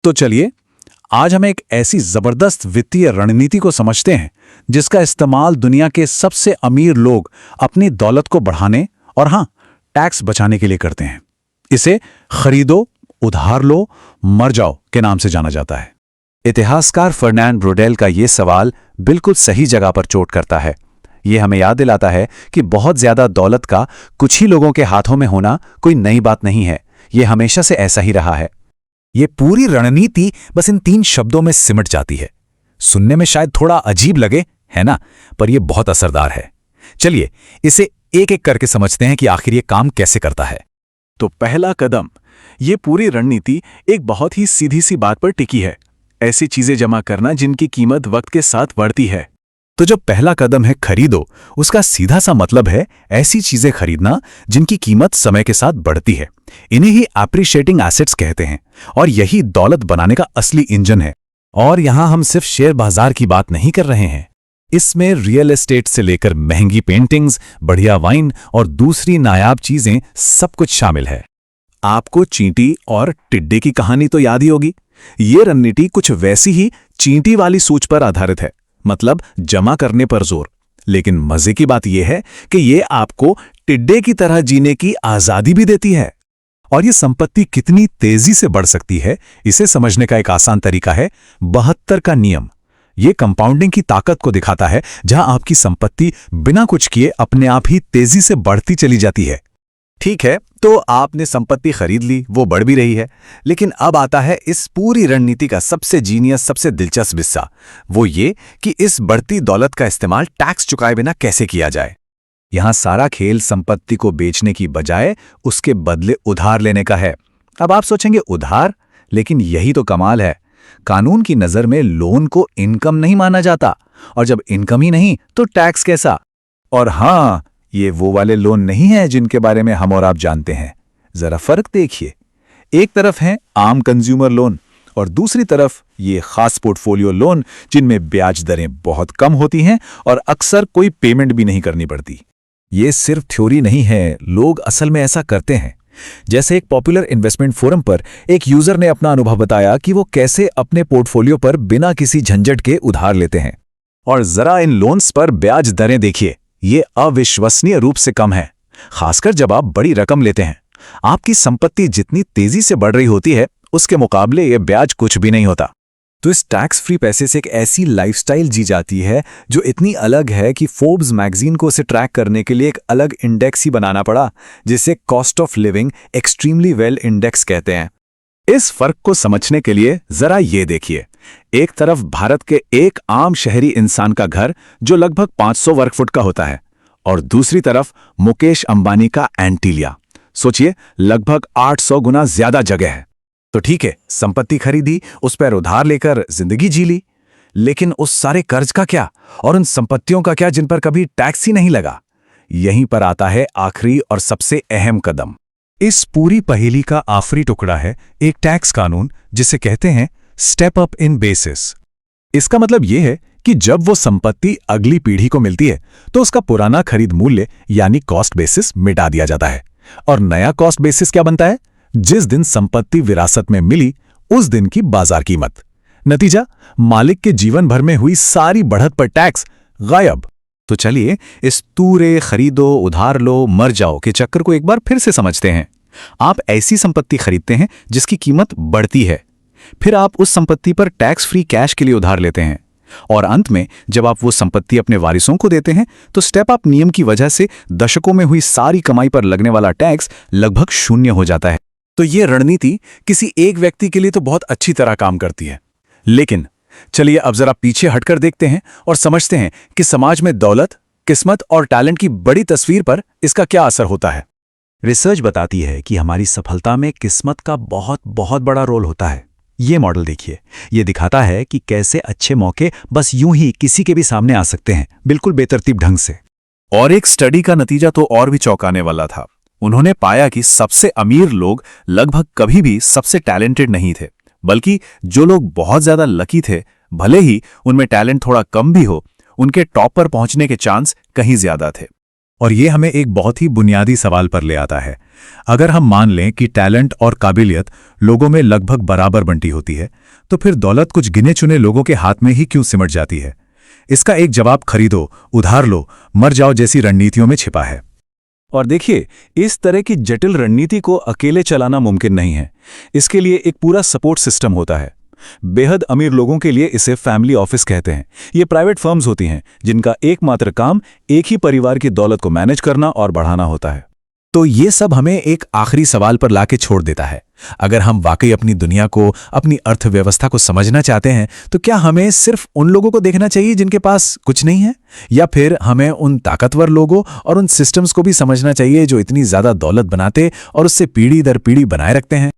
तो चलिए आज हम एक ऐसी जबरदस्त वित्तीय रणनीति को समझते हैं जिसका इस्तेमाल दुनिया के सबसे अमीर लोग अपनी दौलत को बढ़ाने और हां, टैक्स बचाने के लिए करते हैं। इसे खरीदो, उधार लो, मर जाओ के नाम से जाना जाता है। इतिहासकार फर्नांड ब्रोडेल का ये सवाल बिल्कुल सही जगह पर चोट करता है। ये हमें याद दिलाता है कि बहुत ज्यादा दौलत का कुछ ही लोगों के हाथों में होना कोई नई बात नहीं है। ये हमेशा से ऐसा ही रहा है। ये पूरी रणनीति बस इन 3 शब्दों में सिमट जाती है। सुनने में शायद थोड़ा अजीब लगे, है ना, पर यह बहुत असरदार है। चलिए इसे एक एक करके समझते हैं कि आखिर ये काम कैसे करता है। तो पहला कदम, ये पूरी रणनीति एक बहुत ही सीधी सी बात पर टिकी है। ऐसी चीजें जमा करना जिनकी कीमत वक्त के साथ बढ़ती है। तो जो पहला कदम है खरीदो, उसका सीधा सा मतलब है ऐसी चीजें खरीदना जिनकी कीमत समय के साथ बढ़ती है। इन्हें ही एप्रिशिएटिंग एसेट्स कहते हैं और यही दौलत बनाने का असली इंजन है। और यहां हम सिर्फ शेयर बाजार की बात नहीं कर रहे हैं। इसमें रियल एस्टेट से लेकर महंगी पेंटिंग्स, बढ़िया वाइन और दूसरी नायाब चीजें सब कुछ शामिल है। आपको चींटी और टिड्डे की कहानी तो याद ही होगी। ये रणनीति कुछ वैसी ही चींटी वाली सोच पर आधारित है, मतलब जमा करने पर जोर। लेकिन मजे की बात यह है कि ये आपको टिड्डे की तरह जीने की आजादी भी देती है। और ये संपत्ति कितनी तेजी से बढ़ सकती है, इसे समझने का एक आसान तरीका है 72 का नियम। ये कंपाउंडिंग की ताकत को दिखाता है, जहां आपकी संपत्ति बिना कुछ किए अपने आप ही तेजी से बढ़ती चली जाती है। ठीक है, तो आपने संपत्ति खरीद ली, वो बढ़ भी रही है। लेकिन अब आता है इस पूरी रणनीति का सबसे जीनियस, सबसे दिलचस्प हिस्सा। वो ये कि इस बढ़ती दौलत का इस्तेमाल टैक्स चुकाए बिना कैसे किया जाए। यहां सारा खेल संपत्ति को बेचने की बजाय उसके बदले उधार लेने का है। अब आप सोचेंगे उधार, लेकिन यही तो कमाल है। कानून की नजर में लोन को इनकम नहीं माना जाता, और जब इनकम ही नहीं तो टैक्स कैसा। और हां, ये वो वाले लोन नहीं है जिनके बारे में हम और आप जानते हैं। जरा फर्क देखिए, एक तरफ है आम कंज्यूमर लोन और दूसरी तरफ ये खास पोर्टफोलियो लोन जिनमें ब्याज दरें बहुत कम होती हैं और अक्सर कोई पेमेंट भी नहीं करनी पड़ती। ये सिर्फ थ्योरी नहीं है, लोग असल में ऐसा करते हैं। जैसे एक पॉपुलर इन्वेस्टमेंट फोरम पर एक यूजर ने अपना अनुभव बताया कि वो कैसे अपने पोर्टफोलियो पर बिना किसी झंझट के उधार लेते हैं। और जरा इन लोन्स पर ब्याज दरें देखिए, ये अविश्वसनीय रूप से कम है, खासकर जब आप बड़ी रकम लेते हैं। आपकी संपत्ति जितनी तेजी से बढ़ रही होती है, उसके मुकाबले ये ब्याज कुछ भी नहीं होता। तो इस टैक्स फ्री पैसे से एक ऐसी लाइफस्टाइल जी जाती है जो इतनी अलग है कि फोर्ब्स मैगजीन को उसे ट्रैक करने के लिए एक अलग इंडेक्स ही बनाना पड़ा, जिसे cost of living extremely well index कहते हैं। इस फर्क को समझने के लिए जरा ये देखिए, एक तरफ भारत के एक आम शहरी इंसान का घर जो लगभग 500 वर्ग फुट का होता है, और दूसरी तरफ मुकेश अंबानी का एंटीलिया। सोचिए, लगभग 800 गुना ज्यादा जगह है। तो ठीक है, संपत्ति खरीदी, उस पर उधार लेकर जिंदगी जी ली, लेकिन उस सारे कर्ज का क्या, और उन संपत्तियों का क्या जिन पर कभी टैक्स ही नहीं लगा। यहीं पर आता है आखिरी और सबसे अहम कदम। इस पूरी पहेली का आखिरी टुकड़ा है एक टैक्स कानून जिसे कहते हैं स्टेप अप इन बेसिस। इसका मतलब यह है कि जब वो संपत्ति अगली पीढ़ी को मिलती है तो उसका पुराना खरीद मूल्य यानी कॉस्ट बेसिस मिटा दिया जाता है, और नया कॉस्ट बेसिस क्या बनता है? जिस दिन संपत्ति विरासत में मिली उस दिन की बाजार कीमत। नतीजा, मालिक के जीवन भर में हुई सारी बढ़त पर टैक्स गायब। तो चलिए इस पूरे खरीदो, उधार लो, मर जाओ के चक्कर को एक बार फिर से समझते हैं। आप ऐसी संपत्ति खरीदते हैं जिसकी कीमत बढ़ती है, फिर आप उस संपत्ति पर टैक्स फ्री कैश के लिए उधार लेते हैं, और अंत में जब आप वो संपत्ति अपने वारिसों को देते हैं तो स्टेप अप नियम की वजह से दशकों में हुई सारी कमाई पर लगने वाला टैक्स लगभग शून्य हो जाता है। तो ये रणनीति किसी एक व्यक्ति के लिए तो बहुत अच्छी तरह काम करती है, लेकिन चलिए अब जरा पीछे हटकर देखते हैं और समझते हैं कि समाज में दौलत, किस्मत और टैलेंट की बड़ी तस्वीर पर इसका क्या असर होता है। रिसर्च बताती है कि हमारी सफलता में किस्मत का बहुत बहुत बड़ा रोल होता है। ये मॉडल देखिए, ये दिखाता है कि कैसे अच्छे मौके बस यूं ही किसी के भी सामने आ सकते हैं, बिल्कुल बेतरतीब ढंग से। और एक स्टडी का नतीजा तो और भी चौंकाने वाला था। उन्होंने पाया कि सबसे अमीर लोग लगभग कभी भी सबसे टैलेंटेड नहीं थे, बल्कि जो लोग बहुत ज्यादा लकी थे, भले ही उनमें टैलेंट थोड़ा कम भी हो, उनके टॉप पर पहुंचने के चांस कहीं ज्यादा थे। और ये हमें एक बहुत ही बुनियादी सवाल पर ले आता है। अगर हम मान लें कि टैलेंट और काबिलियत लोगों में लगभग बराबर बंटी होती है, तो फिर दौलत कुछ गिने चुने लोगों के हाथ में ही क्यों सिमट जाती है? इसका एक जवाब खरीदो, उधार लो, मर जाओ जैसी रणनीतियों में छिपा है। और देखिए, इस तरह की जटिल रणनीति को अकेले चलाना मुमकिन नहीं है। इसके लिए एक पूरा सपोर्ट सिस्टम होता है। बेहद अमीर लोगों के लिए इसे फैमिली ऑफिस कहते हैं। ये प्राइवेट फर्म्स होती हैं जिनका एकमात्र काम एक ही परिवार की दौलत को मैनेज करना और बढ़ाना होता है। तो ये सब हमें एक आखिरी सवाल पर लाके छोड़ देता है। अगर हम वाकई अपनी दुनिया को, अपनी अर्थव्यवस्था को समझना चाहते हैं, तो क्या हमें सिर्फ उन लोगों को देखना चाहिए जिनके पास कुछ नहीं है, या फिर हमें उन ताकतवर लोगों और उन सिस्टम्स को भी समझना चाहिए जो इतनी ज्यादा दौलत बनाते और उससे पीढ़ी दर पीढ़ी बनाए रखते हैं?